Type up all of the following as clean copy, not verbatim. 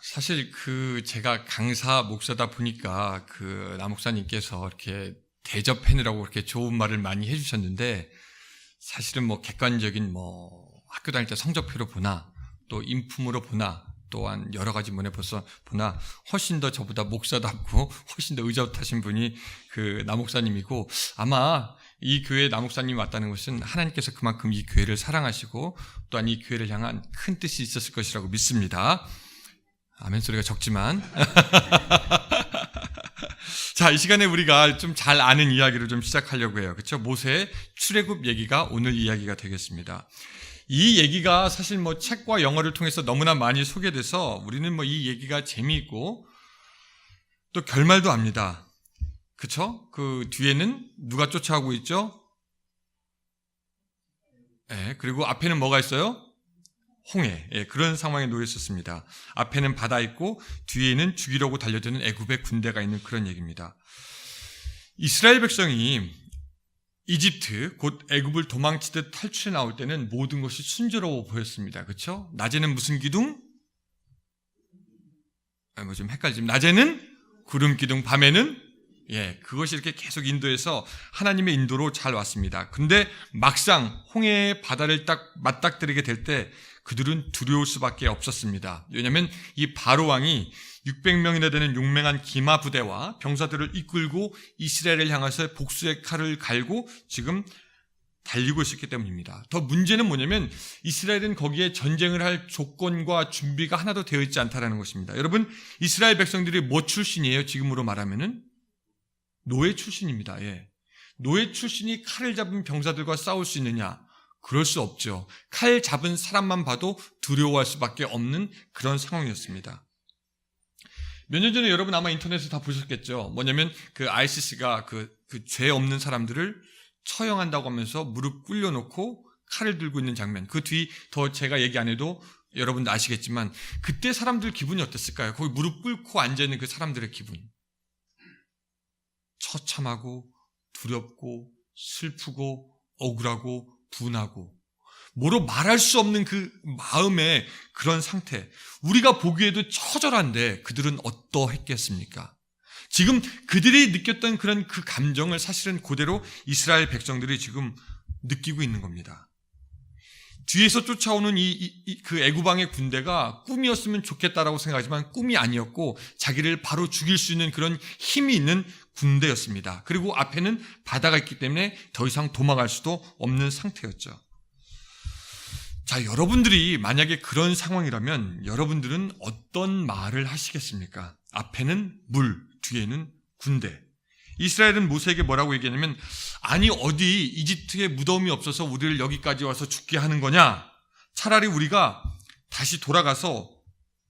사실 제가 강사 목사다 보니까 나 목사님께서 이렇게 대접해내라고 그렇게 좋은 말을 많이 해주셨는데, 사실은 객관적인 학교 다닐 때 성적표로 보나 또 인품으로 보나 또한 여러 가지 면에 보나 훨씬 더 저보다 목사답고 훨씬 더 의젓하신 분이 나 목사님이고, 아마 이 교회에 나 목사님이 왔다는 것은 하나님께서 그만큼 이 교회를 사랑하시고 또한 이 교회를 향한 큰 뜻이 있었을 것이라고 믿습니다. 아멘 소리가 적지만 자, 이 시간에 우리가 좀 잘 아는 이야기를 좀 시작하려고 해요. 그렇죠? 모세의 출애굽 얘기가 오늘 이야기가 되겠습니다. 이 얘기가 사실 책과 영어를 통해서 너무나 많이 소개돼서 우리는 이 얘기가 재미있고 또 결말도 압니다. 그렇죠? 그 뒤에는 누가 쫓아오고 있죠? 네, 그리고 앞에는 뭐가 있어요? 홍해. 예, 그런 상황에 놓여 있었습니다. 앞에는 바다 있고 뒤에는 죽이려고 달려드는 애굽의 군대가 있는 그런 얘기입니다. 이스라엘 백성이 이집트, 곧 애굽을 도망치듯 탈출해 나올 때는 모든 것이 순조로워 보였습니다. 그렇죠? 낮에는 무슨 기둥? 좀 헷갈리지만 낮에는 구름 기둥, 밤에는 그것이 이렇게 계속 인도해서 하나님의 인도로 잘 왔습니다. 근데 막상 홍해의 바다를 딱 맞닥뜨리게 될 때 그들은 두려울 수밖에 없었습니다. 왜냐하면 이 바로 왕이 600명이나 되는 용맹한 기마 부대와 병사들을 이끌고 이스라엘을 향해서 복수의 칼을 갈고 지금 달리고 있었기 때문입니다. 더 문제는 뭐냐면 이스라엘은 거기에 전쟁을 할 조건과 준비가 하나도 되어 있지 않다는 것입니다. 여러분, 이스라엘 백성들이 뭐 출신이에요? 지금으로 말하면은 노예 출신입니다. 노예 출신이 칼을 잡은 병사들과 싸울 수 있느냐? 그럴 수 없죠. 칼 잡은 사람만 봐도 두려워할 수밖에 없는 그런 상황이었습니다. 몇 년 전에 여러분 아마 인터넷에서 다 보셨겠죠. 뭐냐면 ISIS가 죄 없는 사람들을 처형한다고 하면서 무릎 꿇려놓고 칼을 들고 있는 장면. 그 뒤 더 제가 얘기 안 해도 여러분도 아시겠지만 그때 사람들 기분이 어땠을까요? 거기 무릎 꿇고 앉아있는 그 사람들의 기분. 처참하고 두렵고 슬프고 억울하고 분하고 뭐로 말할 수 없는 그 마음의 그런 상태. 우리가 보기에도 처절한데 그들은 어떠했겠습니까? 지금 그들이 느꼈던 그런 그 감정을 사실은 그대로 이스라엘 백성들이 지금 느끼고 있는 겁니다. 뒤에서 쫓아오는 그 애굽왕의 군대가 꿈이었으면 좋겠다라고 생각하지만 꿈이 아니었고 자기를 바로 죽일 수 있는 그런 힘이 있는 군대였습니다. 그리고 앞에는 바다가 있기 때문에 더 이상 도망갈 수도 없는 상태였죠. 자, 여러분들이 만약에 그런 상황이라면 여러분들은 어떤 말을 하시겠습니까? 앞에는 물, 뒤에는 군대. 이스라엘은 모세에게 뭐라고 얘기하냐면, 아니 어디 이집트에 무덤이 없어서 우리를 여기까지 와서 죽게 하는 거냐? 차라리 우리가 다시 돌아가서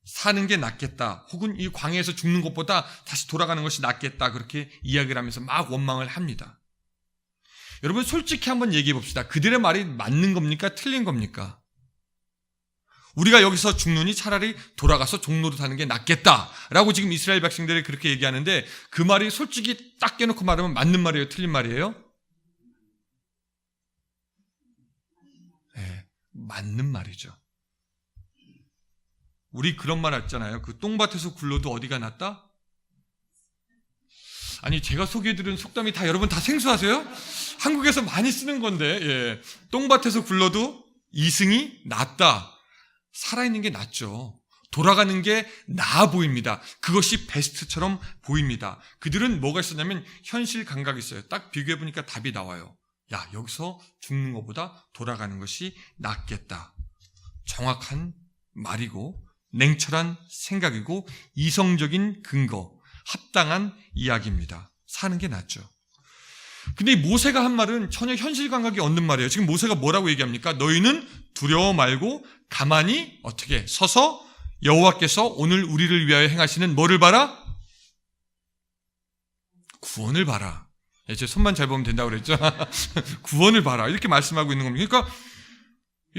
사는 게 낫겠다. 혹은 이 광야에서 죽는 것보다 다시 돌아가는 것이 낫겠다. 그렇게 이야기를 하면서 막 원망을 합니다. 여러분 솔직히 한번 얘기해 봅시다. 그들의 말이 맞는 겁니까? 틀린 겁니까? 우리가 여기서 죽느니 차라리 돌아가서 종로로 사는 게 낫겠다라고 지금 이스라엘 백성들이 그렇게 얘기하는데 그 말이 솔직히 딱 깨놓고 말하면 맞는 말이에요? 틀린 말이에요? 네, 맞는 말이죠. 우리 그런 말 했잖아요. 그 똥밭에서 굴러도 어디가 낫다? 아니 제가 소개해드린 속담이 다 여러분 다 생소하세요? 한국에서 많이 쓰는 건데 똥밭에서 굴러도 이승이 낫다. 살아있는 게 낫죠. 돌아가는 게 나아 보입니다. 그것이 베스트처럼 보입니다. 그들은 뭐가 있었냐면 현실 감각이 있어요. 딱 비교해보니까 답이 나와요. 야, 여기서 죽는 것보다 돌아가는 것이 낫겠다. 정확한 말이고 냉철한 생각이고 이성적인 근거, 합당한 이야기입니다. 사는 게 낫죠. 근데 이 모세가 한 말은 전혀 현실 감각이 없는 말이에요. 지금 모세가 뭐라고 얘기합니까? 너희는 두려워 말고 가만히 어떻게 서서 여호와께서 오늘 우리를 위하여 행하시는 뭐를 봐라? 구원을 봐라. 제 손만 잘 보면 된다고 그랬죠? 구원을 봐라. 이렇게 말씀하고 있는 겁니다. 그러니까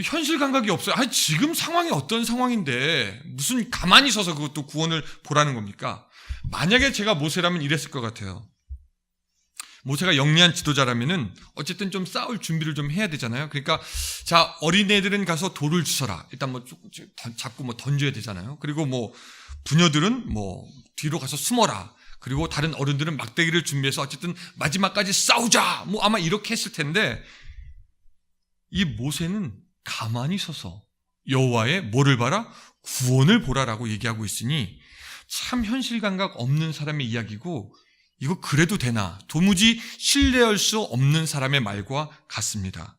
현실 감각이 없어요. 아니, 지금 상황이 어떤 상황인데 무슨 가만히 서서 그것도 구원을 보라는 겁니까? 만약에 제가 모세라면 이랬을 것 같아요. 모세가 영리한 지도자라면은 어쨌든 좀 싸울 준비를 좀 해야 되잖아요. 그러니까 자, 어린애들은 가서 돌을 주워라. 일단 뭐 잡고 뭐 던져야 되잖아요. 그리고 뭐 부녀들은 뭐 뒤로 가서 숨어라. 그리고 다른 어른들은 막대기를 준비해서 어쨌든 마지막까지 싸우자. 뭐 아마 이렇게 했을 텐데 이 모세는 가만히 서서 여호와의 뭐를 봐라? 구원을 보라라고 얘기하고 있으니 참 현실 감각 없는 사람의 이야기고 이거 그래도 되나? 도무지 신뢰할 수 없는 사람의 말과 같습니다.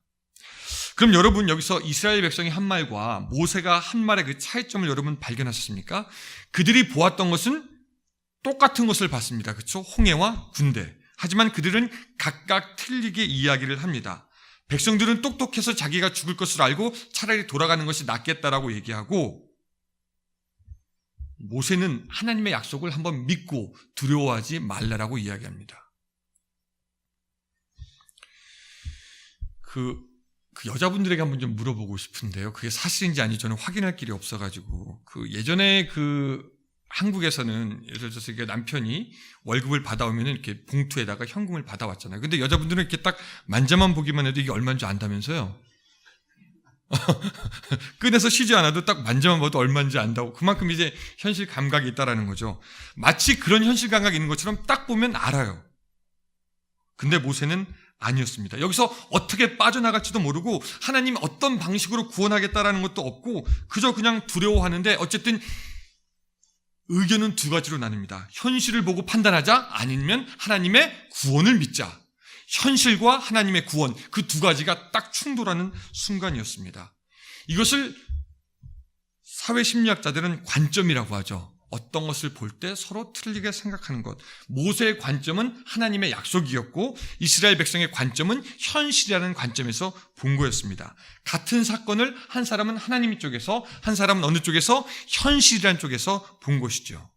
그럼 여러분 여기서 이스라엘 백성이 한 말과 모세가 한 말의 그 차이점을 여러분 발견하셨습니까? 그들이 보았던 것은 똑같은 것을 봤습니다. 그렇죠? 홍해와 군대. 하지만 그들은 각각 틀리게 이야기를 합니다. 백성들은 똑똑해서 자기가 죽을 것을 알고 차라리 돌아가는 것이 낫겠다라고 얘기하고 모세는 하나님의 약속을 한번 믿고 두려워하지 말라라고 이야기합니다. 그 여자분들에게 한번 좀 물어보고 싶은데요. 그게 사실인지 아닌지 저는 확인할 길이 없어가지고 예전에 한국에서는 예를 들어서 남편이 월급을 받아오면 이렇게 봉투에다가 현금을 받아왔잖아요. 근데 여자분들은 이렇게 딱 만져만 보기만 해도 이게 얼마인 줄 안다면서요. 꺼내서 쉬지 않아도 딱 만져만 봐도 얼마인지 안다고. 그만큼 이제 현실 감각이 있다라는 거죠. 마치 그런 현실 감각이 있는 것처럼 딱 보면 알아요. 근데 모세는 아니었습니다. 여기서 어떻게 빠져나갈지도 모르고 하나님 어떤 방식으로 구원하겠다라는 것도 없고 그저 그냥 두려워하는데 어쨌든 의견은 두 가지로 나뉩니다. 현실을 보고 판단하자, 아니면 하나님의 구원을 믿자. 현실과 하나님의 구원, 그 두 가지가 딱 충돌하는 순간이었습니다. 이것을 사회심리학자들은 관점이라고 하죠. 어떤 것을 볼 때 서로 틀리게 생각하는 것. 모세의 관점은 하나님의 약속이었고 이스라엘 백성의 관점은 현실이라는 관점에서 본 거였습니다. 같은 사건을 한 사람은 하나님 쪽에서, 한 사람은 어느 쪽에서? 현실이라는 쪽에서 본 것이죠.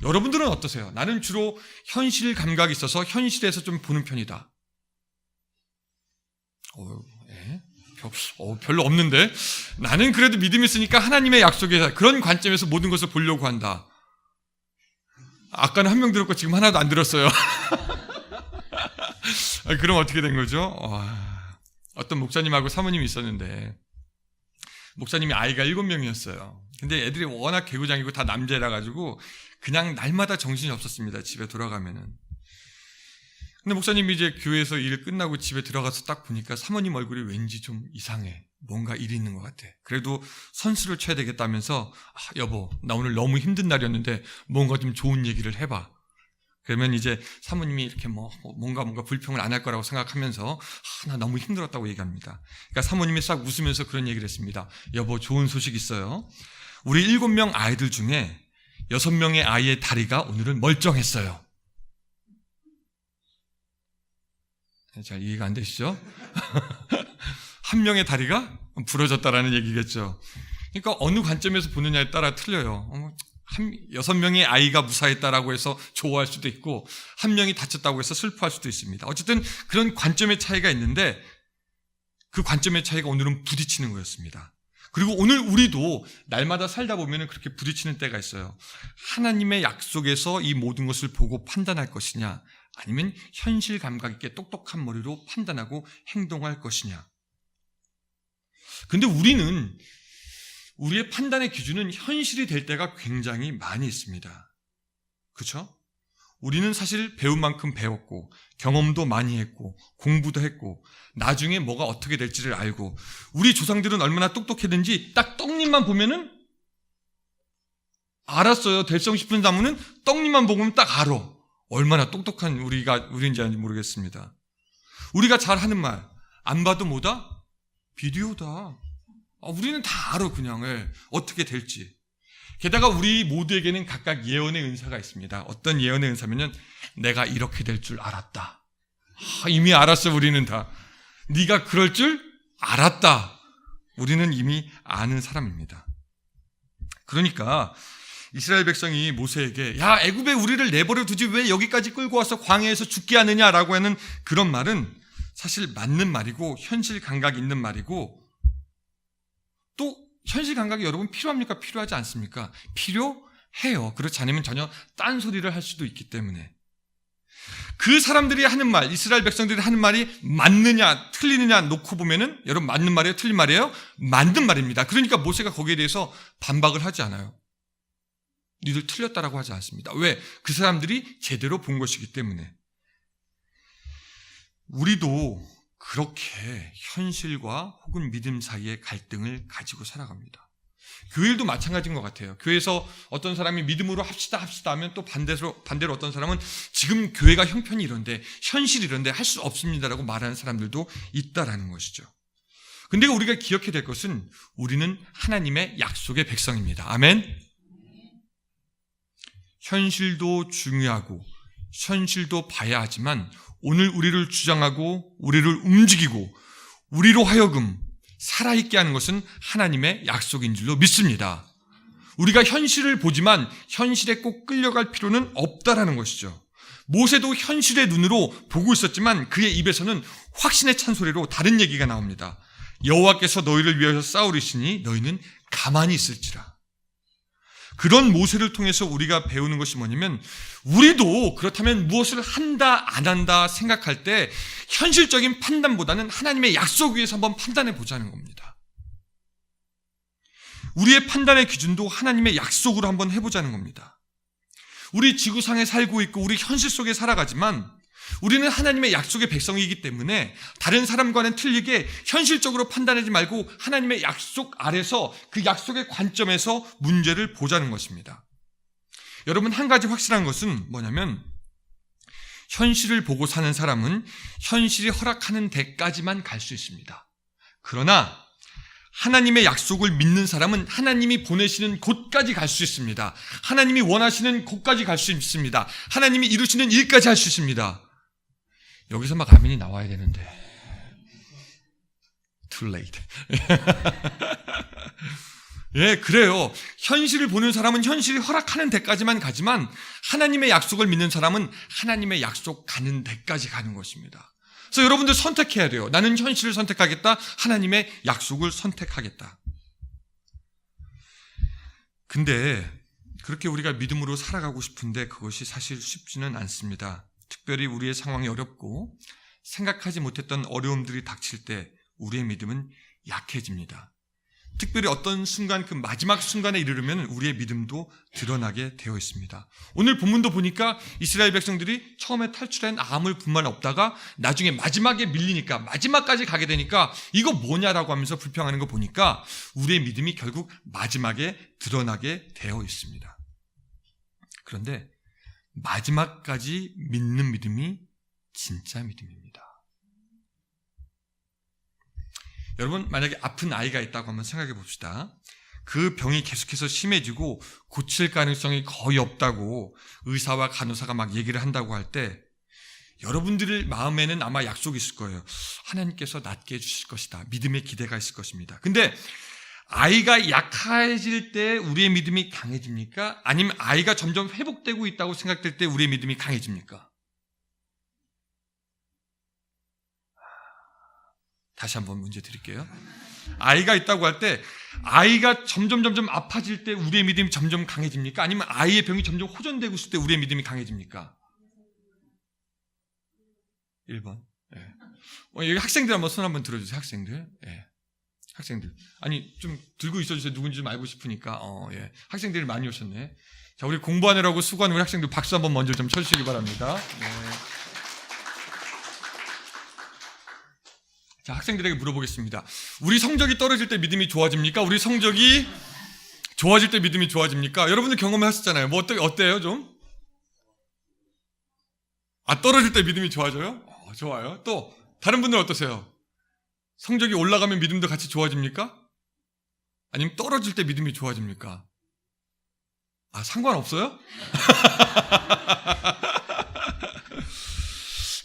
여러분들은 어떠세요? 나는 주로 현실 감각이 있어서 현실에서 좀 보는 편이다. 별로 없는데 나는 그래도 믿음이 있으니까 하나님의 약속에 그런 관점에서 모든 것을 보려고 한다. 아까는 한 명 들었고 지금 하나도 안 들었어요. 그럼 어떻게 된 거죠? 어떤 목사님하고 사모님이 있었는데 목사님이 아이가 7명이었어요. 근데 애들이 워낙 개구장이고 다 남자라 가지고 그냥 날마다 정신이 없었습니다. 집에 돌아가면은. 근데 목사님이 이제 교회에서 일 끝나고 집에 들어가서 딱 보니까 사모님 얼굴이 왠지 좀 이상해. 뭔가 일이 있는 것 같아. 그래도 선수를 쳐야 되겠다면서 여보, 나 오늘 너무 힘든 날이었는데 뭔가 좀 좋은 얘기를 해봐. 그러면 이제 사모님이 이렇게 뭔가 불평을 안 할 거라고 생각하면서 나 너무 힘들었다고 얘기합니다. 그러니까 사모님이 싹 웃으면서 그런 얘기를 했습니다. 여보, 좋은 소식 있어요. 우리 7명 아이들 중에 6명의 아이의 다리가 오늘은 멀쩡했어요. 잘 이해가 안 되시죠? 한 명의 다리가 부러졌다라는 얘기겠죠. 그러니까 어느 관점에서 보느냐에 따라 틀려요. 6명의 아이가 무사했다라고 해서 좋아할 수도 있고 한 명이 다쳤다고 해서 슬퍼할 수도 있습니다. 어쨌든 그런 관점의 차이가 있는데 그 관점의 차이가 오늘은 부딪히는 거였습니다. 그리고 오늘 우리도 날마다 살다 보면 그렇게 부딪히는 때가 있어요. 하나님의 약속에서 이 모든 것을 보고 판단할 것이냐, 아니면 현실 감각 있게 똑똑한 머리로 판단하고 행동할 것이냐. 근데 우리는 우리의 판단의 기준은 현실이 될 때가 굉장히 많이 있습니다. 그렇죠? 우리는 사실 배운 만큼 배웠고 경험도 많이 했고 공부도 했고 나중에 뭐가 어떻게 될지를 알고 우리 조상들은 얼마나 똑똑했는지 딱 떡잎만 보면은 알았어요. 될성 싶은 나무는 떡잎만 보면 딱 알아. 얼마나 똑똑한 우리인지 모르겠습니다. 우리가 잘 하는 말, 안 봐도 뭐다? 비디오다. 우리는 다 알아, 그냥. 어떻게 될지. 게다가 우리 모두에게는 각각 예언의 은사가 있습니다. 어떤 예언의 은사면은 내가 이렇게 될 줄 알았다. 이미 알았어, 우리는 다. 네가 그럴 줄 알았다. 우리는 이미 아는 사람입니다. 그러니까 이스라엘 백성이 모세에게 야, 애굽에 우리를 내버려 두지 왜 여기까지 끌고 와서 광야에서 죽게 하느냐라고 하는 그런 말은 사실 맞는 말이고 현실 감각이 있는 말이고 또 현실 감각이 여러분 필요합니까? 필요하지 않습니까? 필요해요. 그렇지 않으면 전혀 딴소리를 할 수도 있기 때문에 그 사람들이 하는 말, 이스라엘 백성들이 하는 말이 맞느냐 틀리느냐 놓고 보면은 여러분 맞는 말이에요? 틀린 말이에요? 맞는 말입니다. 그러니까 모세가 거기에 대해서 반박을 하지 않아요. 니들 틀렸다라고 하지 않습니다. 왜? 그 사람들이 제대로 본 것이기 때문에. 우리도 그렇게 현실과 혹은 믿음 사이의 갈등을 가지고 살아갑니다. 교회 일도 마찬가지인 것 같아요. 교회에서 어떤 사람이 믿음으로 합시다 하면 또 반대로 어떤 사람은 지금 교회가 형편이 이런데, 현실이 이런데 할 수 없습니다라고 말하는 사람들도 있다라는 것이죠. 근데 우리가 기억해야 될 것은 우리는 하나님의 약속의 백성입니다. 아멘. 현실도 중요하고 현실도 봐야 하지만 오늘 우리를 주장하고 우리를 움직이고 우리로 하여금 살아있게 하는 것은 하나님의 약속인 줄로 믿습니다. 우리가 현실을 보지만 현실에 꼭 끌려갈 필요는 없다라는 것이죠. 모세도 현실의 눈으로 보고 있었지만 그의 입에서는 확신의 찬소리로 다른 얘기가 나옵니다. 여호와께서 너희를 위하여 싸우리시니 너희는 가만히 있을지라. 그런 모세를 통해서 우리가 배우는 것이 뭐냐면, 우리도 그렇다면 무엇을 한다 안 한다 생각할 때 현실적인 판단보다는 하나님의 약속 위에서 한번 판단해 보자는 겁니다. 우리의 판단의 기준도 하나님의 약속으로 한번 해보자는 겁니다. 우리 지구상에 살고 있고 우리 현실 속에 살아가지만 우리는 하나님의 약속의 백성이기 때문에 다른 사람과는 틀리게 현실적으로 판단하지 말고 하나님의 약속 아래서 그 약속의 관점에서 문제를 보자는 것입니다. 여러분, 한 가지 확실한 것은 뭐냐면, 현실을 보고 사는 사람은 현실이 허락하는 데까지만 갈 수 있습니다. 그러나 하나님의 약속을 믿는 사람은 하나님이 보내시는 곳까지 갈 수 있습니다. 하나님이 원하시는 곳까지 갈 수 있습니다. 하나님이 이루시는 일까지 할 수 있습니다. 여기서 막 아멘이 나와야 되는데 too late. 예, 그래요. 현실을 보는 사람은 현실이 허락하는 데까지만 가지만 하나님의 약속을 믿는 사람은 하나님의 약속 가는 데까지 가는 것입니다. 그래서 여러분들 선택해야 돼요. 나는 현실을 선택하겠다, 하나님의 약속을 선택하겠다. 근데 그렇게 우리가 믿음으로 살아가고 싶은데 그것이 사실 쉽지는 않습니다. 특별히 우리의 상황이 어렵고 생각하지 못했던 어려움들이 닥칠 때 우리의 믿음은 약해집니다. 특별히 어떤 순간, 그 마지막 순간에 이르르면 우리의 믿음도 드러나게 되어 있습니다. 오늘 본문도 보니까 이스라엘 백성들이 처음에 탈출한 아무 분만 없다가 나중에 마지막에 밀리니까, 마지막까지 가게 되니까 이거 뭐냐라고 하면서 불평하는 거 보니까 우리의 믿음이 결국 마지막에 드러나게 되어 있습니다. 그런데 마지막까지 믿는 믿음이 진짜 믿음입니다. 여러분, 만약에 아픈 아이가 있다고 한번 생각해 봅시다. 그 병이 계속해서 심해지고 고칠 가능성이 거의 없다고 의사와 간호사가 막 얘기를 한다고 할 때 여러분들의 마음에는 아마 약속이 있을 거예요. 하나님께서 낫게 해주실 것이다. 믿음의 기대가 있을 것입니다. 근데 아이가 약해질 때 우리의 믿음이 강해집니까? 아니면 아이가 점점 회복되고 있다고 생각될 때 우리의 믿음이 강해집니까? 다시 한번 문제 드릴게요. 아이가 있다고 할 때 아이가 점점 아파질 때 우리의 믿음이 점점 강해집니까? 아니면 아이의 병이 점점 호전되고 있을 때 우리의 믿음이 강해집니까? 1번. 네. 여기 학생들 한번 손 한번 들어주세요. 학생들. 네. 학생들. 아니, 좀 들고 있어주세요. 누군지 좀 알고 싶으니까. 예. 학생들이 많이 오셨네. 자, 우리 공부하느라고 수고하는 우리 학생들 박수 한번 먼저 좀 쳐주시기 바랍니다. 네. 자, 학생들에게 물어보겠습니다. 우리 성적이 떨어질 때 믿음이 좋아집니까? 우리 성적이 좋아질 때 믿음이 좋아집니까? 여러분들 경험하셨잖아요. 뭐 어때요, 좀? 떨어질 때 믿음이 좋아져요? 좋아요. 또 다른 분들 어떠세요? 성적이 올라가면 믿음도 같이 좋아집니까? 아니면 떨어질 때 믿음이 좋아집니까? 상관없어요?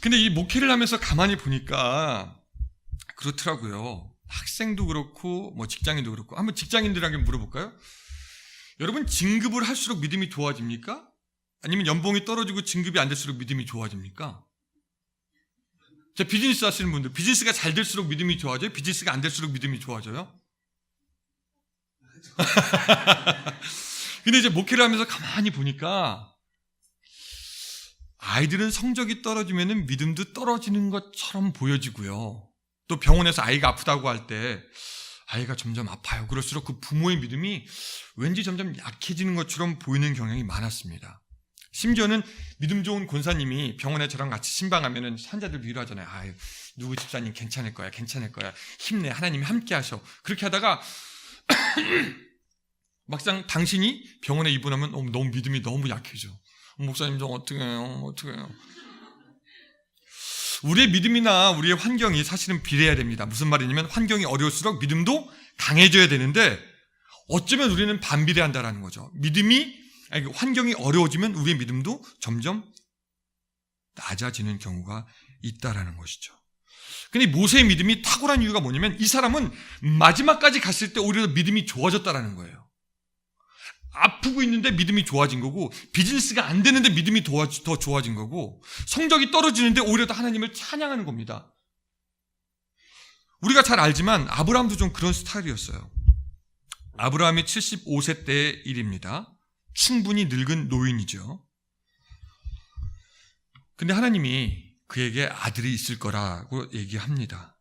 근데 이 목회를 하면서 가만히 보니까 그렇더라고요. 학생도 그렇고 뭐 직장인도 그렇고. 한번 직장인들에게 물어볼까요? 여러분, 진급을 할수록 믿음이 좋아집니까? 아니면 연봉이 떨어지고 진급이 안 될수록 믿음이 좋아집니까? 자, 비즈니스 하시는 분들, 비즈니스가 잘 될수록 믿음이 좋아져요? 비즈니스가 안 될수록 믿음이 좋아져요? 근데 이제 목회를 하면서 가만히 보니까 아이들은 성적이 떨어지면 믿음도 떨어지는 것처럼 보여지고요. 또 병원에서 아이가 아프다고 할 때 아이가 점점 아파요. 그럴수록 그 부모의 믿음이 왠지 점점 약해지는 것처럼 보이는 경향이 많았습니다. 심지어는 믿음 좋은 권사님이 병원에 저랑 같이 신방하면은 환자들 위로하잖아요. 아유, 누구 집사님 괜찮을 거야, 괜찮을 거야. 힘내, 하나님이 함께 하셔. 그렇게 하다가 막상 당신이 병원에 입원하면 너무 믿음이 너무 약해져. 목사님 좀 어떻게 해요? 우리의 믿음이나 우리의 환경이 사실은 비례해야 됩니다. 무슨 말이냐면 환경이 어려울수록 믿음도 강해져야 되는데 어쩌면 우리는 반비례한다라는 거죠. 환경이 어려워지면 우리의 믿음도 점점 낮아지는 경우가 있다라는 것이죠. 근데 모세의 믿음이 탁월한 이유가 뭐냐면 이 사람은 마지막까지 갔을 때 오히려 믿음이 좋아졌다라는 거예요. 아프고 있는데 믿음이 좋아진 거고, 비즈니스가 안 되는데 믿음이 더 좋아진 거고, 성적이 떨어지는데 오히려 더 하나님을 찬양하는 겁니다. 우리가 잘 알지만 아브라함도 좀 그런 스타일이었어요. 아브라함이 75세 때의 일입니다. 충분히 늙은 노인이죠. 근데 하나님이 그에게 아들이 있을 거라고 얘기합니다.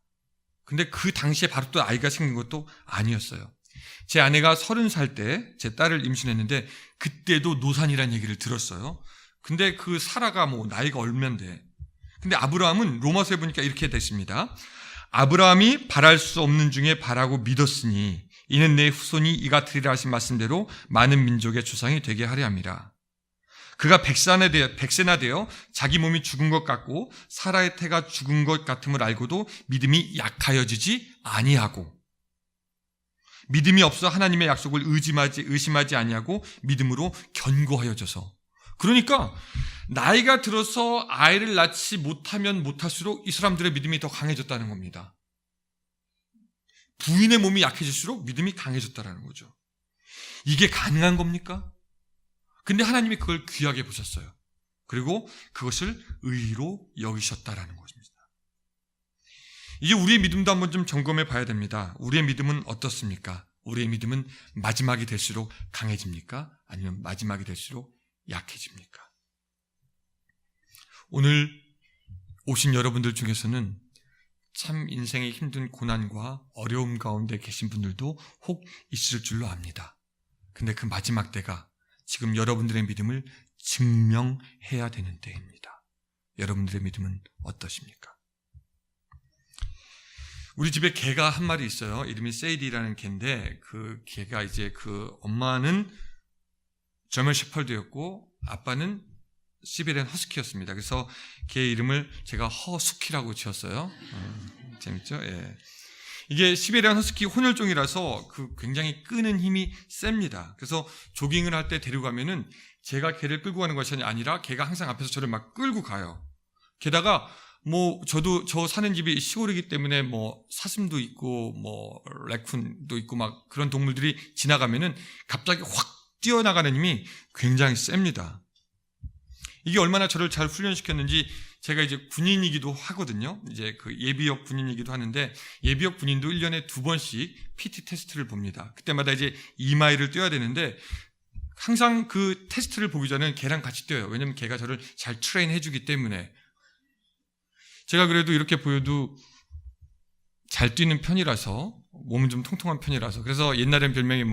근데 그 당시에 바로 또 아이가 생긴 것도 아니었어요. 제 아내가 30살 때 제 딸을 임신했는데 그때도 노산이라는 얘기를 들었어요. 근데 그 사라가 나이가 얼마인데. 근데 아브라함은 로마서에 보니까 이렇게 됐습니다. 아브라함이 바랄 수 없는 중에 바라고 믿었으니 이는 내 후손이 이같으리라 하신 말씀대로 많은 민족의 조상이 되게 하려 함이라. 그가 100세나 되어 자기 몸이 죽은 것 같고 사라의 태가 죽은 것 같음을 알고도 믿음이 약하여지지 아니하고, 믿음이 없어 하나님의 약속을 의심하지 아니하고 믿음으로 견고하여져서. 그러니까 나이가 들어서 아이를 낳지 못하면 못할수록 이 사람들의 믿음이 더 강해졌다는 겁니다. 부인의 몸이 약해질수록 믿음이 강해졌다는 거죠. 이게 가능한 겁니까? 근데 하나님이 그걸 귀하게 보셨어요. 그리고 그것을 의로 여기셨다라는 것입니다. 이제 우리의 믿음도 한번 좀 점검해 봐야 됩니다. 우리의 믿음은 어떻습니까? 우리의 믿음은 마지막이 될수록 강해집니까? 아니면 마지막이 될수록 약해집니까? 오늘 오신 여러분들 중에서는 참 인생의 힘든 고난과 어려움 가운데 계신 분들도 혹 있을 줄로 압니다. 근데 그 마지막 때가 지금 여러분들의 믿음을 증명해야 되는 때입니다. 여러분들의 믿음은 어떠십니까? 우리 집에 개가 한 마리 있어요. 이름이 세이디라는 개인데 그 개가 이제 그 엄마는 저먼 셰퍼드였고 아빠는 시베리안 허스키였습니다. 그래서 개 이름을 제가 허스키라고 지었어요. 재밌죠? 예. 이게 시베리안 허스키 혼혈종이라서 그 굉장히 끄는 힘이 셉니다. 그래서 조깅을 할 때 데리고 가면은 제가 개를 끌고 가는 것이 아니라 개가 항상 앞에서 저를 막 끌고 가요. 게다가 저 사는 집이 시골이기 때문에 사슴도 있고 레쿤도 있고 막 그런 동물들이 지나가면은 갑자기 확 뛰어나가는 힘이 굉장히 셉니다. 이게 얼마나 저를 잘 훈련시켰는지 제가 이제 군인이기도 하거든요. 이제 그 예비역 군인이기도 하는데 예비역 군인도 1년에 2번씩 PT 테스트를 봅니다. 그때마다 이제 2마일을 뛰어야 되는데 항상 그 테스트를 보기 전에 걔랑 같이 뛰어요. 왜냐면 걔가 저를 잘 트레인 해주기 때문에. 제가 그래도 이렇게 보여도 잘 뛰는 편이라서 몸은 좀 통통한 편이라서 그래서 옛날엔 별명이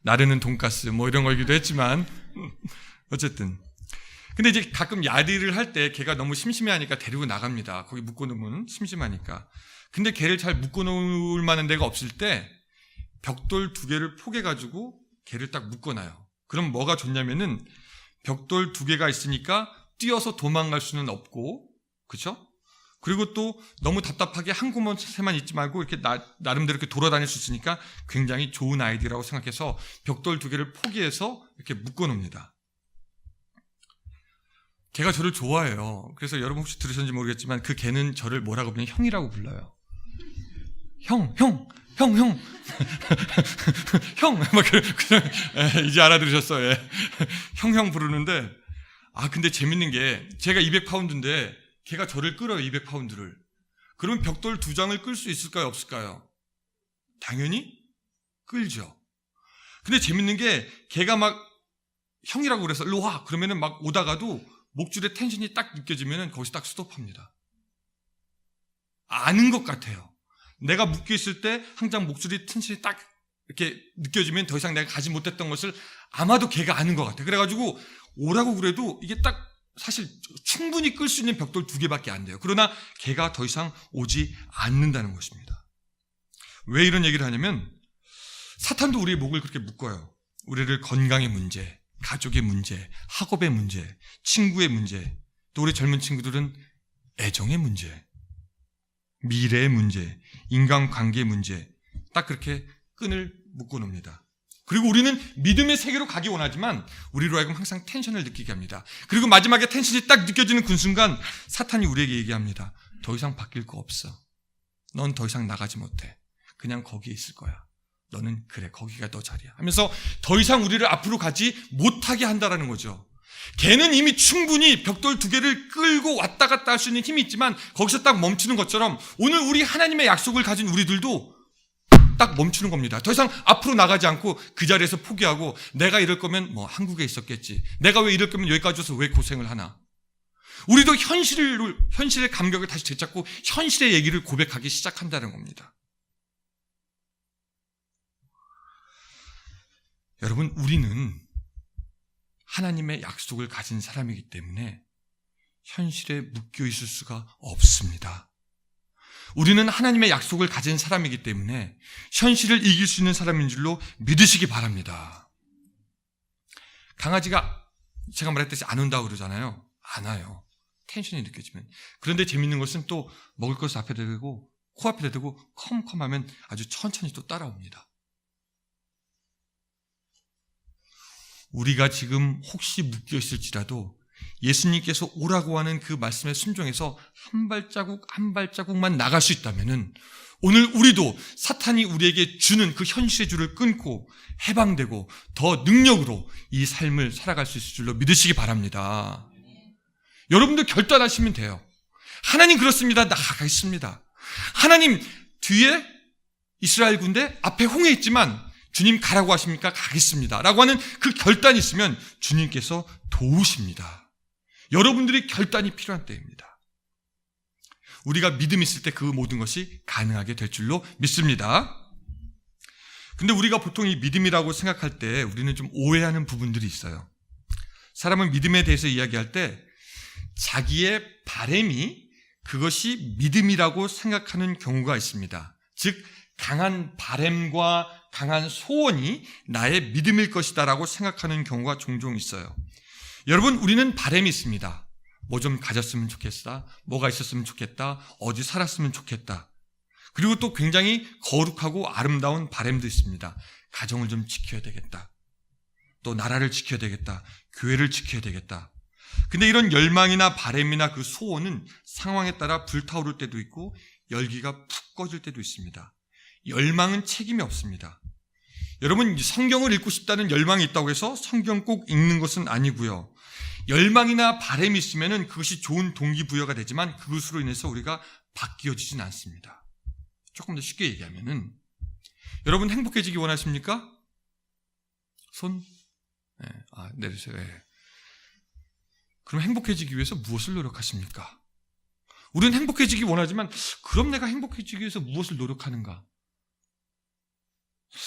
나르는 돈가스 이런 거이기도 했지만 어쨌든 근데 이제 가끔 야리를 할 때 걔가 너무 심심해하니까 데리고 나갑니다. 거기 묶어놓으면 심심하니까. 근데 걔를 잘 묶어놓을 만한 데가 없을 때 벽돌 2개를 포개가지고 걔를 딱 묶어놔요. 그럼 뭐가 좋냐면은 벽돌 2개가 있으니까 뛰어서 도망갈 수는 없고, 그렇죠? 그리고 또 너무 답답하게 한 곳에만 있지 말고 이렇게 나름대로 이렇게 돌아다닐 수 있으니까 굉장히 좋은 아이디어라고 생각해서 벽돌 2개를 포개해서 이렇게 묶어놓습니다. 걔가 저를 좋아해요. 그래서 여러분 혹시 들으셨는지 모르겠지만 그 걔는 저를 뭐라고 부르냐? 형이라고 불러요. 형. 형. 막 이제 알아들으셨어. 예. 형 부르는데 근데 재밌는 게 제가 200파운드인데 걔가 저를 끌어요. 200파운드를. 그러면 벽돌 2장을 끌 수 있을까요? 없을까요? 당연히 끌죠. 근데 재밌는 게 걔가 막 형이라고 그래서 일로 와. 그러면은 막 오다가도 목줄에 텐션이 딱 느껴지면은 거기서 딱 스톱합니다. 아는 것 같아요. 내가 묶여 있을 때 항상 목소리 튼실히 딱 이렇게 느껴지면 더 이상 내가 가지 못했던 것을 아마도 걔가 아는 것 같아. 그래가지고 오라고 그래도 이게 딱 사실 충분히 끌 수 있는 벽돌 2개밖에 안 돼요. 그러나 걔가 더 이상 오지 않는다는 것입니다. 왜 이런 얘기를 하냐면 사탄도 우리의 목을 그렇게 묶어요. 우리를 건강의 문제, 가족의 문제, 학업의 문제, 친구의 문제, 또 우리 젊은 친구들은 애정의 문제, 미래의 문제, 인간관계의 문제, 딱 그렇게 끈을 묶어놓습니다. 그리고 우리는 믿음의 세계로 가기 원하지만 우리로 하여금 항상 텐션을 느끼게 합니다. 그리고 마지막에 텐션이 딱 느껴지는 그 순간 사탄이 우리에게 얘기합니다. 더 이상 바뀔 거 없어. 넌 더 이상 나가지 못해. 그냥 거기에 있을 거야. 너는 그래 거기가 너 자리야 하면서 더 이상 우리를 앞으로 가지 못하게 한다라는 거죠. 걔는 이미 충분히 벽돌 2개를 끌고 왔다 갔다 할 수 있는 힘이 있지만 거기서 딱 멈추는 것처럼 오늘 우리 하나님의 약속을 가진 우리들도 딱 멈추는 겁니다. 더 이상 앞으로 나가지 않고 그 자리에서 포기하고 내가 이럴 거면 뭐 한국에 있었겠지. 내가 왜 이럴 거면 여기까지 와서 왜 고생을 하나. 우리도 현실의 감격을 다시 되찾고 현실의 얘기를 고백하기 시작한다는 겁니다. 여러분, 우리는 하나님의 약속을 가진 사람이기 때문에 현실에 묶여 있을 수가 없습니다. 우리는 하나님의 약속을 가진 사람이기 때문에 현실을 이길 수 있는 사람인 줄로 믿으시기 바랍니다. 강아지가 제가 말했듯이 안 온다고 그러잖아요. 안 와요. 텐션이 느껴지면. 그런데 재밌는 것은 또 먹을 것을 앞에 대고 코앞에 대고 컴컴하면 아주 천천히 또 따라옵니다. 우리가 지금 혹시 묶여 있을지라도 예수님께서 오라고 하는 그 말씀에 순종해서 한 발자국 한 발자국만 나갈 수 있다면은 오늘 우리도 사탄이 우리에게 주는 그 현실의 줄을 끊고 해방되고 더 능력으로 이 삶을 살아갈 수 있을 줄로 믿으시기 바랍니다. 여러분도 결단하시면 돼요. 하나님 그렇습니다. 나가겠습니다. 하나님 뒤에 이스라엘 군대 앞에 홍해 있지만 주님 가라고 하십니까? 가겠습니다. 라고 하는 그 결단이 있으면 주님께서 도우십니다. 여러분들이 결단이 필요한 때입니다. 우리가 믿음이 있을 때 그 모든 것이 가능하게 될 줄로 믿습니다. 근데 우리가 보통 이 믿음이라고 생각할 때 우리는 좀 오해하는 부분들이 있어요. 사람은 믿음에 대해서 이야기할 때 자기의 바램이 그것이 믿음이라고 생각하는 경우가 있습니다. 즉 강한 바램과 강한 소원이 나의 믿음일 것이다 라고 생각하는 경우가 종종 있어요. 여러분, 우리는 바램이 있습니다. 뭐 좀 가졌으면 좋겠다, 뭐가 있었으면 좋겠다, 어디 살았으면 좋겠다. 그리고 또 굉장히 거룩하고 아름다운 바램도 있습니다. 가정을 좀 지켜야 되겠다, 또 나라를 지켜야 되겠다, 교회를 지켜야 되겠다. 근데 이런 열망이나 바램이나 그 소원은 상황에 따라 불타오를 때도 있고 열기가 푹 꺼질 때도 있습니다. 열망은 책임이 없습니다. 여러분, 성경을 읽고 싶다는 열망이 있다고 해서 성경 꼭 읽는 것은 아니고요. 열망이나 바램이 있으면 그것이 좋은 동기부여가 되지만 그것으로 인해서 우리가 바뀌어지진 않습니다. 조금 더 쉽게 얘기하면은 여러분 행복해지기 원하십니까? 손? 네. 내리세요. 네. 그럼 행복해지기 위해서 무엇을 노력하십니까? 우리는 행복해지기 원하지만 그럼 내가 행복해지기 위해서 무엇을 노력하는가?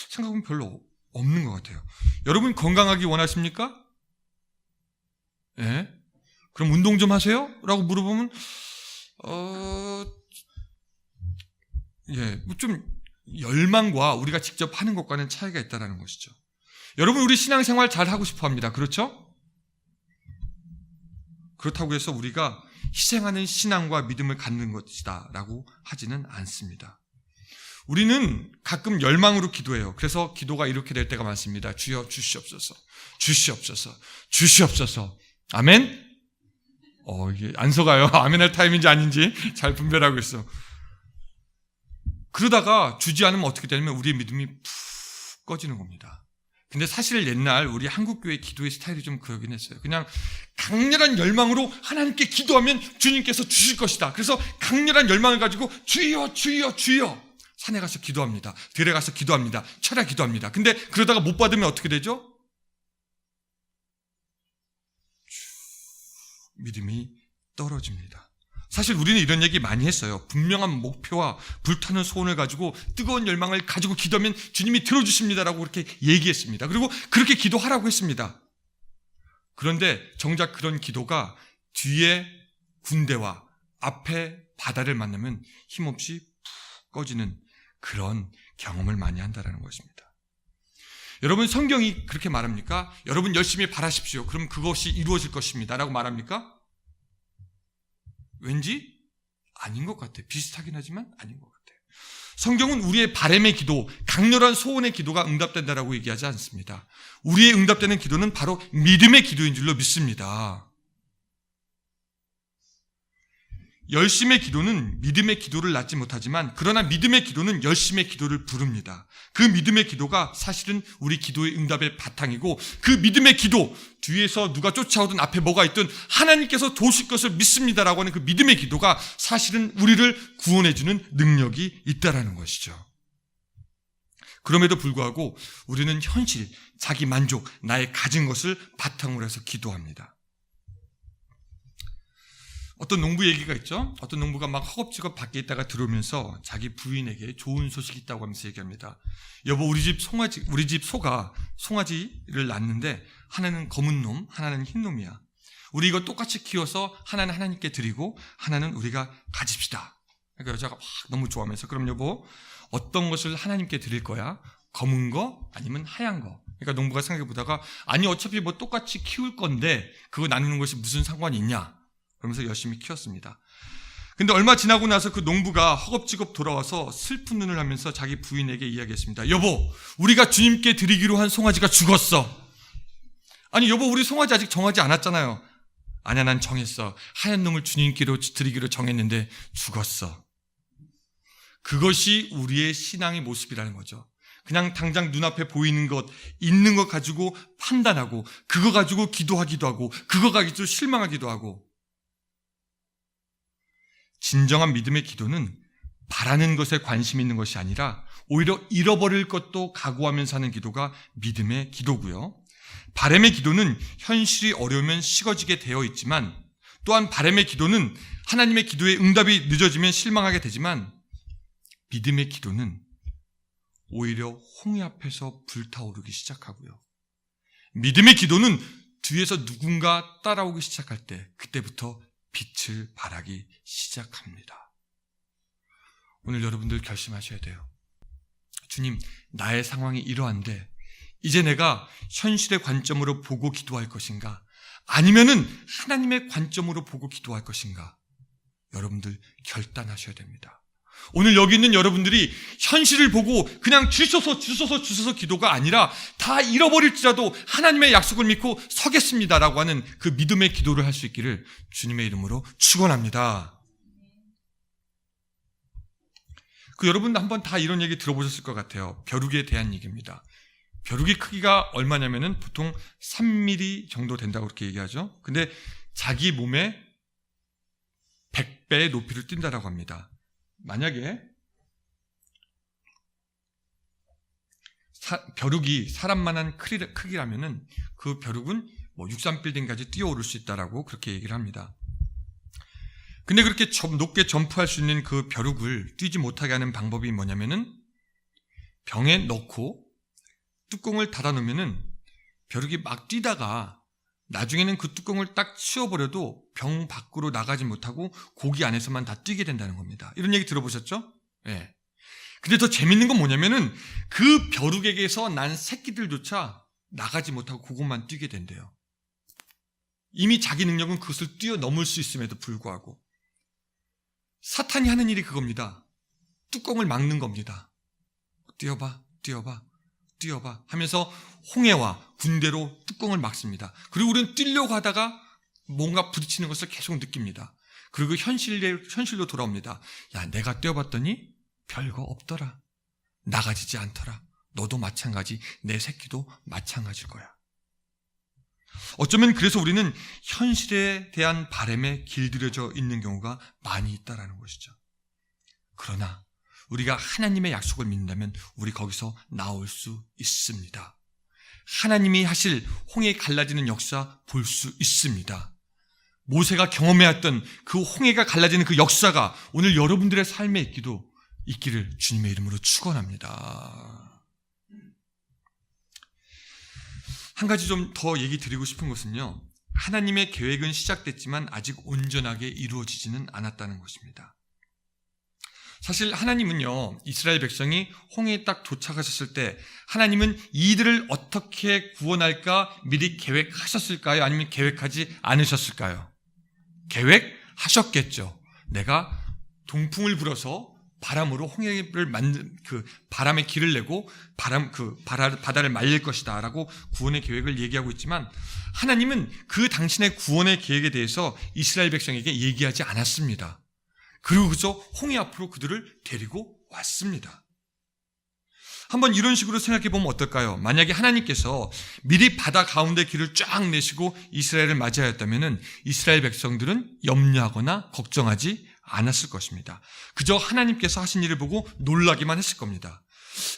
생각은 별로 없는 것 같아요. 여러분 건강하기 원하십니까? 예? 그럼 운동 좀 하세요? 라고 물어보면 좀 열망과 우리가 직접 하는 것과는 차이가 있다는 것이죠. 여러분 우리 신앙생활 잘 하고 싶어 합니다. 그렇죠? 그렇다고 해서 우리가 희생하는 신앙과 믿음을 갖는 것이다 라고 하지는 않습니다. 우리는 가끔 열망으로 기도해요. 그래서 기도가 이렇게 될 때가 많습니다. 주여 주시옵소서, 주시옵소서, 주시옵소서. 아멘? 이게 안 속아요. 아멘 할 타임인지 아닌지 잘 분별하고 있어. 그러다가 주지 않으면 어떻게 되냐면 우리의 믿음이 푹 꺼지는 겁니다. 근데 사실 옛날 우리 한국교회 기도의 스타일이 좀 그러긴 했어요. 그냥 강렬한 열망으로 하나님께 기도하면 주님께서 주실 것이다. 그래서 강렬한 열망을 가지고 주여 주여 주여 산에 가서 기도합니다. 들에 가서 기도합니다. 철야 기도합니다. 근데 그러다가 못 받으면 어떻게 되죠? 믿음이 떨어집니다. 사실 우리는 이런 얘기 많이 했어요. 분명한 목표와 불타는 소원을 가지고 뜨거운 열망을 가지고 기도하면 주님이 들어주십니다라고 그렇게 얘기했습니다. 그리고 그렇게 기도하라고 했습니다. 그런데 정작 그런 기도가 뒤에 군대와 앞에 바다를 만나면 힘없이 푹 꺼지는 그런 경험을 많이 한다는 것입니다. 여러분, 성경이 그렇게 말합니까? 여러분 열심히 바라십시오. 그럼 그것이 이루어질 것입니다 라고 말합니까? 왠지 아닌 것 같아요. 비슷하긴 하지만 아닌 것 같아요. 성경은 우리의 바람의 기도, 강렬한 소원의 기도가 응답된다라고 얘기하지 않습니다. 우리의 응답되는 기도는 바로 믿음의 기도인 줄로 믿습니다. 열심의 기도는 믿음의 기도를 낳지 못하지만, 그러나 믿음의 기도는 열심의 기도를 부릅니다. 그 믿음의 기도가 사실은 우리 기도의 응답의 바탕이고, 그 믿음의 기도, 뒤에서 누가 쫓아오든 앞에 뭐가 있든 하나님께서 도우실 것을 믿습니다라고 하는 그 믿음의 기도가 사실은 우리를 구원해주는 능력이 있다라는 것이죠. 그럼에도 불구하고 우리는 현실, 자기 만족, 나의 가진 것을 바탕으로 해서 기도합니다. 어떤 농부 얘기가 있죠. 어떤 농부가 막 허겁지겁 밖에 있다가 들어오면서 자기 부인에게 좋은 소식이 있다고 하면서 얘기합니다. 여보, 우리 집 소가 송아지를 낳는데 하나는 검은 놈, 하나는 흰 놈이야. 우리 이거 똑같이 키워서 하나는 하나님께 드리고 하나는 우리가 가집시다. 그러니까 여자가 막 너무 좋아하면서, 그럼 여보, 어떤 것을 하나님께 드릴 거야? 검은 거 아니면 하얀 거? 그러니까 농부가 생각해보다가, 아니 어차피 뭐 똑같이 키울 건데 그거 나누는 것이 무슨 상관이 있냐? 그러면서 열심히 키웠습니다. 근데 얼마 지나고 나서 그 농부가 허겁지겁 돌아와서 슬픈 눈을 하면서 자기 부인에게 이야기했습니다. 여보, 우리가 주님께 드리기로 한 송아지가 죽었어. 아니 여보, 우리 송아지 아직 정하지 않았잖아요. 아니야, 난 정했어. 하얀 놈을 주님께로 드리기로 정했는데 죽었어. 그것이 우리의 신앙의 모습이라는 거죠. 그냥 당장 눈앞에 보이는 것, 있는 것 가지고 판단하고, 그거 가지고 기도하기도 하고, 그거 가지고 실망하기도 하고. 진정한 믿음의 기도는 바라는 것에 관심 있는 것이 아니라 오히려 잃어버릴 것도 각오하면서 하는 기도가 믿음의 기도고요. 바람의 기도는 현실이 어려우면 식어지게 되어 있지만, 또한 바람의 기도는 하나님의 기도의 응답이 늦어지면 실망하게 되지만, 믿음의 기도는 오히려 홍해 앞에서 불타오르기 시작하고요. 믿음의 기도는 뒤에서 누군가 따라오기 시작할 때 그때부터 빛을 발하기 시작합니다. 오늘 여러분들 결심하셔야 돼요. 주님, 나의 상황이 이러한데 이제 내가 현실의 관점으로 보고 기도할 것인가? 아니면은 하나님의 관점으로 보고 기도할 것인가? 여러분들 결단하셔야 됩니다. 오늘 여기 있는 여러분들이 현실을 보고 그냥 주소서 기도가 아니라 다 잃어버릴지라도 하나님의 약속을 믿고 서겠습니다라고 하는 그 믿음의 기도를 할 수 있기를 주님의 이름으로 축원합니다. 그 여러분 한번 다 이런 얘기 들어보셨을 것 같아요. 벼룩에 대한 얘기입니다. 벼룩의 크기가 얼마냐면은 보통 3mm 정도 된다고 그렇게 얘기하죠. 근데 자기 몸에 100배의 높이를 뛴다라고 합니다. 만약에 벼룩이 사람만한 크기라면은 그 벼룩은 뭐 63빌딩까지 뛰어오를 수 있다라고 그렇게 얘기를 합니다. 근데 그렇게 높게 점프할 수 있는 그 벼룩을 뛰지 못하게 하는 방법이 뭐냐면은 병에 넣고 뚜껑을 닫아 놓으면은 벼룩이 막 뛰다가 나중에는 그 뚜껑을 딱 치워버려도 병 밖으로 나가지 못하고 고기 안에서만 다 뛰게 된다는 겁니다. 이런 얘기 들어보셨죠? 네. 근데 더 재밌는 건 뭐냐면은 그 벼룩에게서 난 새끼들조차 나가지 못하고 그것만 뛰게 된대요. 이미 자기 능력은 그것을 뛰어넘을 수 있음에도 불구하고. 사탄이 하는 일이 그겁니다. 뚜껑을 막는 겁니다. 뛰어봐 하면서 홍해와 군대로 뚜껑을 막습니다. 그리고 우리는 뛰려고 하다가 뭔가 부딪히는 것을 계속 느낍니다. 그리고 현실로 돌아옵니다. 야, 내가 뛰어봤더니 별거 없더라. 나가지지 않더라. 너도 마찬가지, 내 새끼도 마찬가지일 거야. 어쩌면 그래서 우리는 현실에 대한 바람에 길들여져 있는 경우가 많이 있다라는 것이죠. 그러나 우리가 하나님의 약속을 믿는다면 우리 거기서 나올 수 있습니다. 하나님이 하실 홍해 갈라지는 역사 볼 수 있습니다. 모세가 경험해왔던 그 홍해가 갈라지는 그 역사가 오늘 여러분들의 삶에 있기를 주님의 이름으로 축원합니다. 한 가지 좀 더 얘기 드리고 싶은 것은요, 하나님의 계획은 시작됐지만 아직 온전하게 이루어지지는 않았다는 것입니다. 사실 하나님은요, 이스라엘 백성이 홍해에 딱 도착하셨을 때 하나님은 이들을 어떻게 구원할까 미리 계획하셨을까요? 아니면 계획하지 않으셨을까요? 계획하셨겠죠. 내가 동풍을 불어서 바람으로 홍해를 바람에 길을 내고 바다를 말릴 것이다 라고 구원의 계획을 얘기하고 있지만, 하나님은 그 당신의 구원의 계획에 대해서 이스라엘 백성에게 얘기하지 않았습니다. 그리고 그저 홍해 앞으로 그들을 데리고 왔습니다. 한번 이런 식으로 생각해 보면 어떨까요? 만약에 하나님께서 미리 바다 가운데 길을 쫙 내시고 이스라엘을 맞이하였다면 이스라엘 백성들은 염려하거나 걱정하지 않았을 것입니다. 그저 하나님께서 하신 일을 보고 놀라기만 했을 겁니다.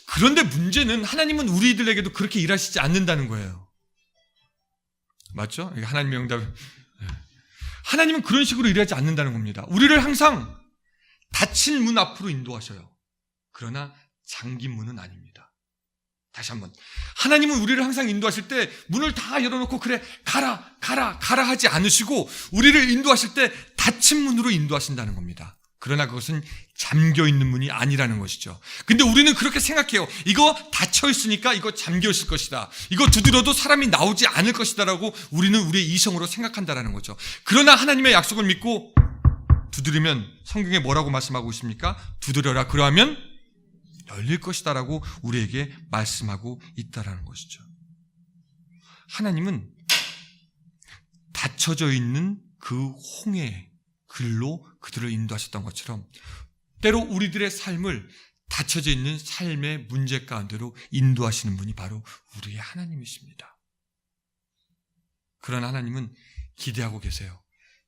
그런데 문제는 하나님은 우리들에게도 그렇게 일하시지 않는다는 거예요. 맞죠? 하나님의 응답. 하나님은 그런 식으로 일하지 않는다는 겁니다. 우리를 항상 닫힌 문 앞으로 인도하셔요. 그러나 잠긴 문은 아닙니다. 다시 한번, 하나님은 우리를 항상 인도하실 때 문을 다 열어놓고 그래 가라 하지 않으시고 우리를 인도하실 때 닫힌 문으로 인도하신다는 겁니다. 그러나 그것은 잠겨있는 문이 아니라는 것이죠. 근데 우리는 그렇게 생각해요. 이거 닫혀있으니까 이거 잠겨있을 것이다. 이거 두드려도 사람이 나오지 않을 것이다 라고 우리는 우리의 이성으로 생각한다라는 거죠. 그러나 하나님의 약속을 믿고 두드리면 성경에 뭐라고 말씀하고 있습니까? 두드려라, 그러하면 열릴 것이다 라고 우리에게 말씀하고 있다라는 것이죠. 하나님은 닫혀져 있는 그 홍해 글로 그들을 인도하셨던 것처럼 때로 우리들의 삶을 닫혀져 있는 삶의 문제 가운데로 인도하시는 분이 바로 우리의 하나님이십니다. 그러나 하나님은 기대하고 계세요.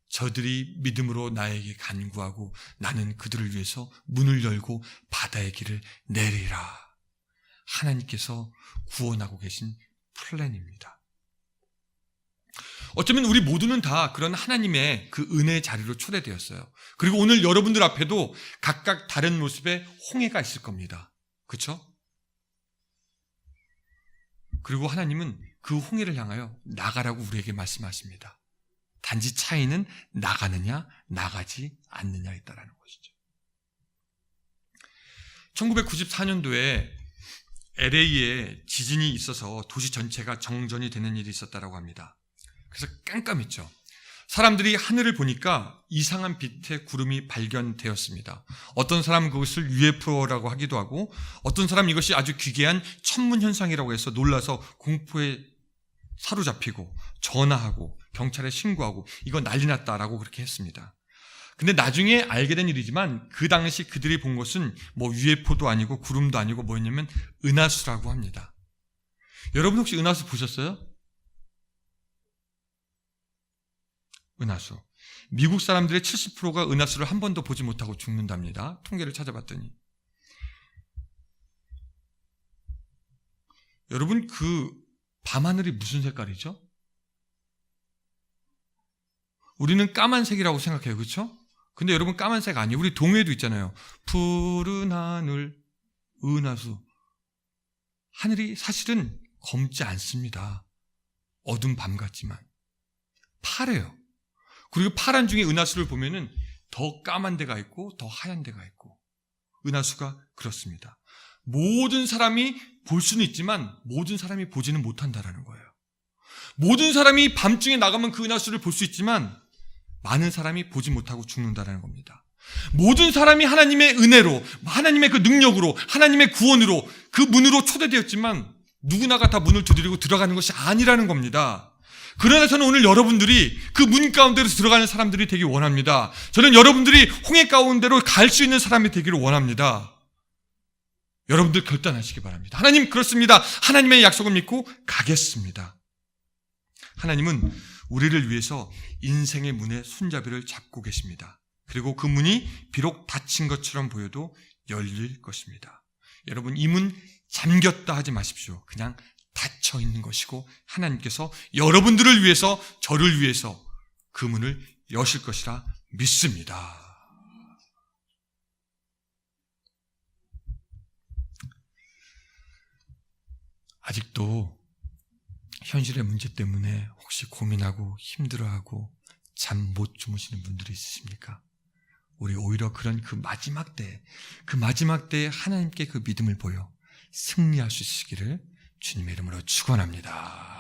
저들이 믿음으로 나에게 간구하고 나는 그들을 위해서 문을 열고 바다의 길을 내리라. 하나님께서 구원하고 계신 플랜입니다. 어쩌면 우리 모두는 다 그런 하나님의 그 은혜의 자리로 초대되었어요. 그리고 오늘 여러분들 앞에도 각각 다른 모습의 홍해가 있을 겁니다. 그렇죠? 그리고 하나님은 그 홍해를 향하여 나가라고 우리에게 말씀하십니다. 단지 차이는 나가느냐 나가지 않느냐에 있다라는 것이죠. 1994년도에 LA에 지진이 있어서 도시 전체가 정전이 되는 일이 있었다고 합니다. 그래서 깜깜했죠. 사람들이 하늘을 보니까 이상한 빛의 구름이 발견되었습니다. 어떤 사람은 그것을 UFO라고 하기도 하고, 어떤 사람은 이것이 아주 기괴한 천문현상이라고 해서 놀라서 공포에 사로잡히고 전화하고 경찰에 신고하고 이거 난리 났다라고 그렇게 했습니다. 근데 나중에 알게 된 일이지만 그 당시 그들이 본 것은 뭐 UFO도 아니고 구름도 아니고 뭐였냐면 은하수라고 합니다. 여러분 혹시 은하수 보셨어요? 은하수. 미국 사람들의 70%가 은하수를 한 번도 보지 못하고 죽는답니다. 통계를 찾아봤더니. 여러분, 그 밤하늘이 무슨 색깔이죠? 우리는 까만색이라고 생각해요. 그렇죠? 근데 여러분, 까만색 아니에요. 우리 동해도 있잖아요. 푸른 하늘, 은하수. 하늘이 사실은 검지 않습니다. 어두운 밤 같지만 파래요. 그리고 파란 중에 은하수를 보면은 더 까만 데가 있고 더 하얀 데가 있고, 은하수가 그렇습니다. 모든 사람이 볼 수는 있지만 모든 사람이 보지는 못한다라는 거예요. 모든 사람이 밤중에 나가면 그 은하수를 볼 수 있지만 많은 사람이 보지 못하고 죽는다라는 겁니다. 모든 사람이 하나님의 은혜로, 하나님의 그 능력으로, 하나님의 구원으로 그 문으로 초대되었지만 누구나가 다 문을 두드리고 들어가는 것이 아니라는 겁니다. 그러나 저는 오늘 여러분들이 그 문 가운데로 들어가는 사람들이 되길 원합니다. 저는 여러분들이 홍해 가운데로 갈 수 있는 사람이 되기를 원합니다. 여러분들 결단하시기 바랍니다. 하나님, 그렇습니다. 하나님의 약속을 믿고 가겠습니다. 하나님은 우리를 위해서 인생의 문의 손잡이를 잡고 계십니다. 그리고 그 문이 비록 닫힌 것처럼 보여도 열릴 것입니다. 여러분, 이 문 잠겼다 하지 마십시오. 그냥 닫혀 있는 것이고 하나님께서 여러분들을 위해서, 저를 위해서 그 문을 여실 것이라 믿습니다. 아직도 현실의 문제 때문에 혹시 고민하고 힘들어하고 잠 못 주무시는 분들이 있으십니까? 우리 오히려 그런 그 마지막 때에 하나님께 그 믿음을 보여 승리할 수 있으시기를 주님의 이름으로 축원합니다.